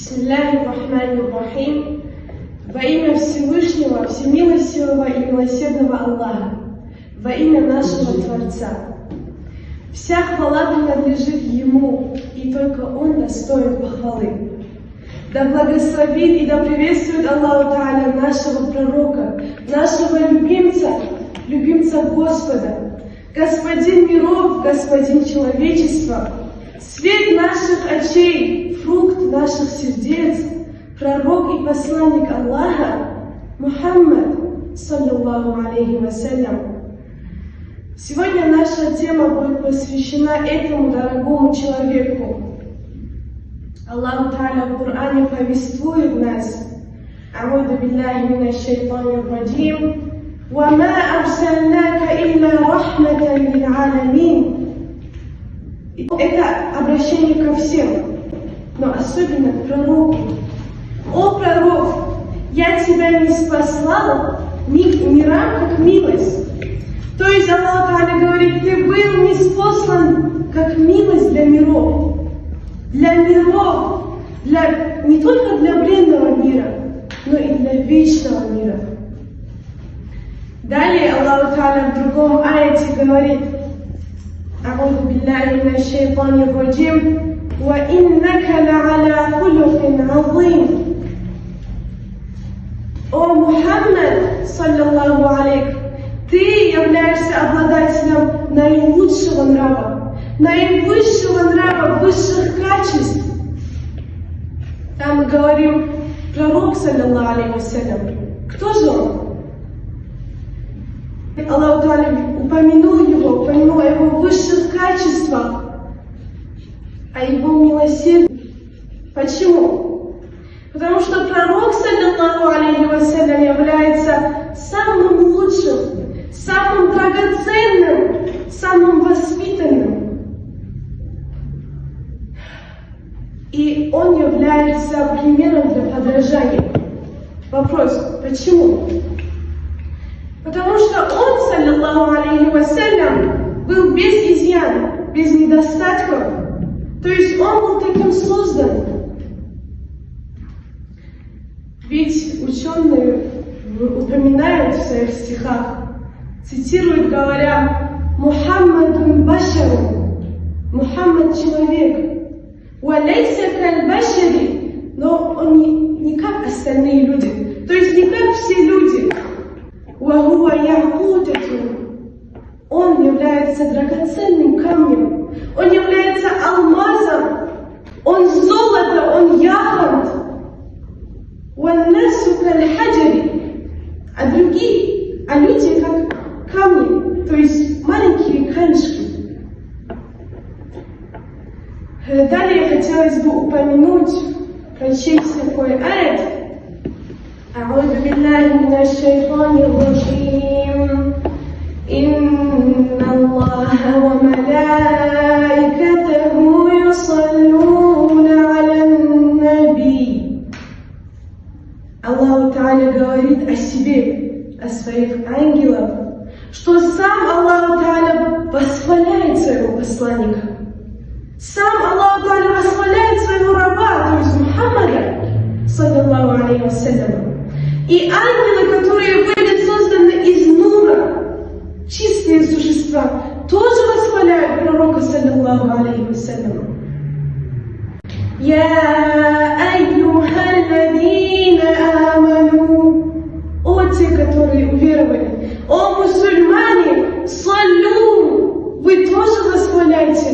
Бисмиллахир-рахманир-рахим. Во имя Всевышнего, Всемилостивого и Милосердного Аллаха, во имя нашего Творца. Вся хвала принадлежит Ему, и только Он достоин похвалы. Да благословит и да приветствует Аллаху Тааля нашего пророка, нашего любимца Господа, Господин миров, Господин человечества, свет наших очей, фрукт наших сердец, пророк и посланник Аллаха, Мухаммад, саллаллаху алейхи вассалям. Сегодня наша тема будет посвящена этому дорогому человеку. Аллах Тааля в Коране повествует нас: «А'уду биллахи минаш шайтанир раджим, ва ма арсалнака илля рахматан лил аламин». Это обращение ко всем, но особенно к пророку. «О пророк, я тебя не спасал мирам как милость». То есть Аллах Тааля говорит: ты был ниспослан как милость для миров. Для миров, не только для бренного мира, но и для вечного мира. Далее Аллах Тааля в другом аяте говорит: «А'уду биллахи минаш шайтанир раджим, ва иннака ла'аля хулукин азим». О Мухаммад, саллаллаху алейхи, ты являешься обладателем наилучшего нрава, наивысшего нрава, высших качеств. Там мы говорим пророк, саллаллаху алейхи вассалям. Кто же он? Аллах Тааля упомянул о его высших качествах, о его милосердии. Почему? Потому что пророк, саллаллаху алейхи вассалям, является самым лучшим, самым драгоценным, самым воспитанным. И он является примером для подражания. Вопрос: почему? Потому что он, саллаллаху алейхи вассалям, был без изъяна, без недостатков. То есть он был таким создан. Ведь ученые упоминают в своих стихах, цитируют, говоря: «Мухаммадун башарун», Мухаммад человек, «Валейся каль башари», но он не как остальные люди, то есть не как все люди. «Вахуа якутатун», он является драгоценным камнем, он является алмазом, он золото, он яхонт. «Ваннасу каль хаджари», а люди как камни, то есть маленькие камешки. Далее хотелось бы упомянуть, прочесть такой аят. «А'уду биллахи минаш шайтанир раджим, инна Аллаха ва малаикатаху юсаллуна алян наби». Аллах Тааля говорит о себе, о своих ангелах, что сам Аллах Тааля восхваляет своего посланника. Сам Аллах Тааля восхваляет своего раба, то есть Мухаммада, саллаллаху алейхи вассалям. И ангелы, которые были созданы из нура, чистые существа, тоже восхваляют пророка, саллаллаху алейхи вассалям. «Я айюхалладина аману», о те, которые уверовали, о мусульмане, саллю, вы тоже восхваляйте,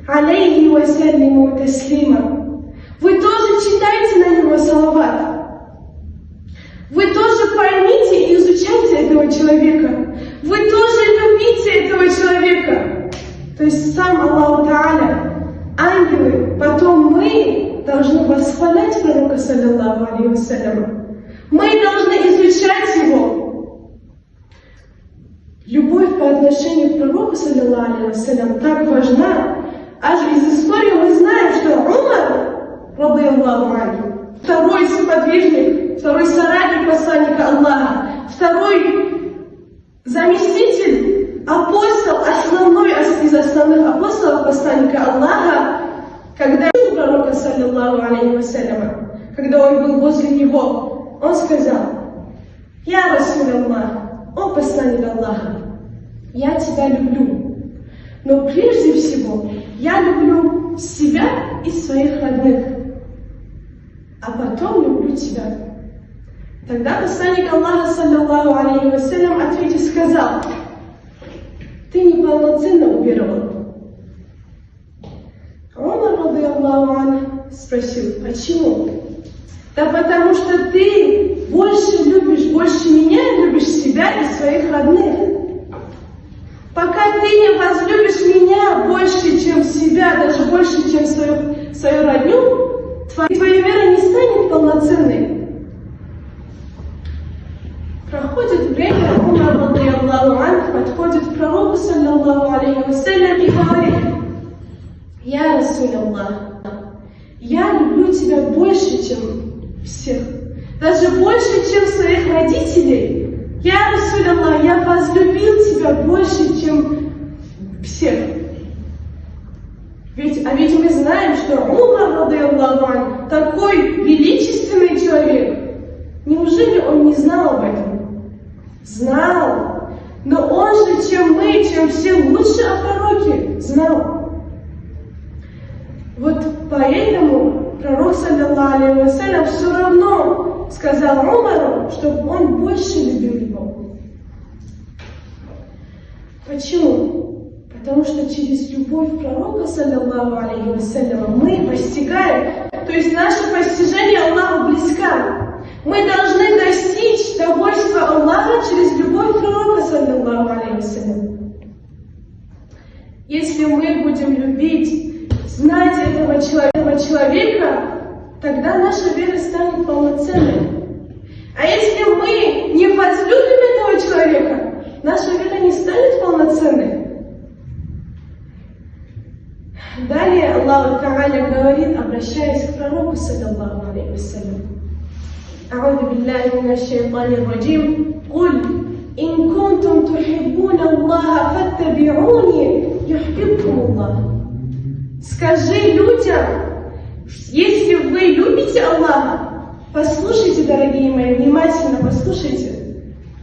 алейхи вассаляму таслима, вы тоже читайте на него салават, вы тоже поймите и изучайте этого человека, вы тоже любите этого человека. То есть сам Аллах Тааля, ангелы, потом мы должны восхвалять пророка, саллаллаху алейхи вассалям. Мы должны изучать его. Любовь по отношению к пророку, саллаллаху алейхи вассалям, так важна. Аж из истории мы знаем, что Умар, радийаллаху анху, второй сподвижник, второй соратник посланника Аллаха, второй заместитель, апостол, основной из основных апостолов посланника Аллаха, когда пророка, саллиллаху алейхи вассаляма, когда он был возле него, он сказал: «Я Расуль Аллах, о посланник Аллаха, я тебя люблю, но прежде всего я люблю себя и своих родных, а потом люблю тебя». Тогда посланник Аллаха, саллиллаху алейхи вассалям, ответив, сказал: «Ты неполноценно уверовал». Умар, рады Аллаху ан, спросил: «Почему?» «Да потому что ты больше меня любишь себя и своих родных. Пока ты не возлюбишь меня больше, чем себя, даже больше, чем свою родню, твоя вера не станет полноценной». Проходит время, Умар, рады Аллаху ан, подходит к пророку, саллиллаху алейхи вассалям, и говорит: «Я Расуль Аллах, я люблю тебя больше, чем всех, даже больше, чем своих родителей. Я Расуль Аллах, я возлюбил тебя больше, чем всех». Ведь мы знаем, что Умар, рады Аллаху ан, такой величественный человек. Неужели он не знал об этом? Знал. Но он же, чем мы, чем все лучше о пророке, знал. Вот поэтому пророк, саллиллаху алейхи вассалям, все равно сказал Умару, чтобы он больше любил его. Почему? Потому что через любовь пророка, саллиллаху алейхи вассалям, мы постигаем, то есть наше постижение Аллаху близко. Мы должны достичь довольства Аллаха через любовь пророка, саллиллаху алейхи вассалям. Если мы будем любить, знать этого человека, тогда наша вера станет полноценной. А если мы не возлюбим этого человека, наша вера не станет полноценной. Далее Аллах Та'аля говорит, обращаясь к пророку, саллиллаху алейхи вассалям: «А'уду биллахи минаш шайтанир раджим, куль ин кунтум тухиббуна Аллаха фаттаби'уни юхбибкум Аллах». Скажи людям, если вы любите Аллаха, послушайте, дорогие мои, внимательно послушайте.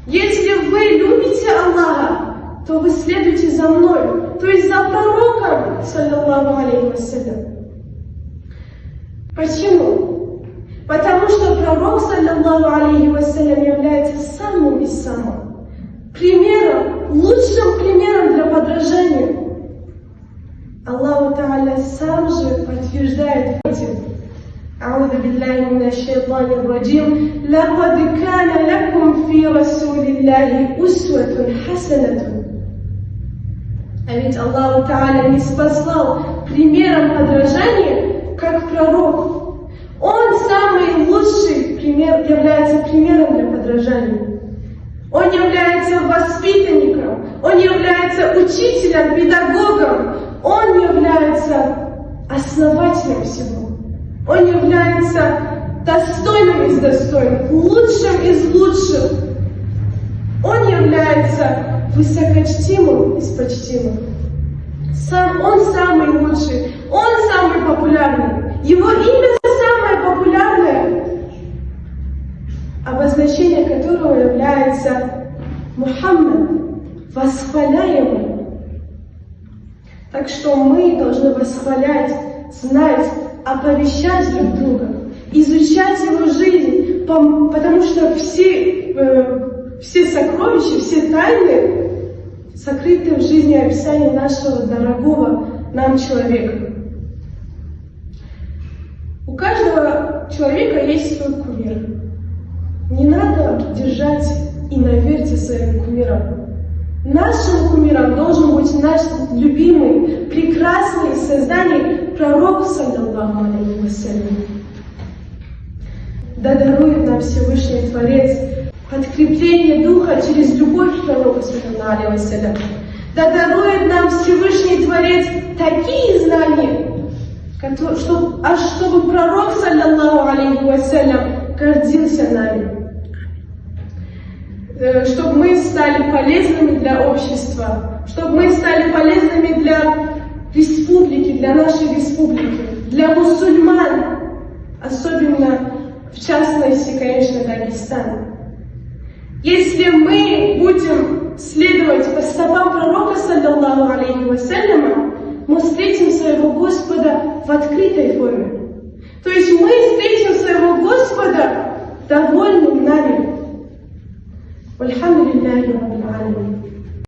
Если вы любите Аллаха, то вы следуйте за мной, то есть за пророком, саллиллаху алейхи вассалям. Почему? Потому что пророк, саллиллаху алейхи вассалям, является самым из самых примером, лучшим примером для подражания. Аллах Та'аля сам же подтверждает этим. А'уду биллахи минаш шайтанир раджим. Лакад кана лакум фи расулиллахи усватун хасанатун. А ведь Аллах Та'аля не спаслал примером подражания, как пророк. Он самый лучший пример, является примером для подражания. Он является воспитанником, он является учителем, педагогом, он является основателем всего. Он является достойным из достойных, лучшим из лучших. Он является высокочтимым из почтимых. Он самый лучший, он самый популярный. Его имя самое популярное, обозначение которого является Мухаммад, восхваляемый. Так что мы должны восхвалять, знать, оповещать друг друга, изучать его жизнь, потому что все сокровища, все тайны сокрыты в жизни и описании нашего дорогого нам человека. У каждого человека есть свой кумир. Не надо держать иноверие своим кумиром. Нашим кумиром должен быть наш любимый, прекрасный из созданий пророк, саллиллаху алейхи вассалям. Да дарует нам Всевышний Творец подкрепление духа через любовь к пророку, саллиллаху алейхи вассалям. Да дарует нам Всевышний Творец такие знания, чтобы пророк, саллиллаху алейхи вассалям, гордился нами. Чтобы мы стали полезными для общества, чтобы мы стали полезными для республики, для нашей республики, для мусульман, особенно в частности, конечно, Дагестана. Если мы будем следовать по стопам пророка, саллаллаху алейхи вассаляма, мы встретим своего Господа в открытой форме.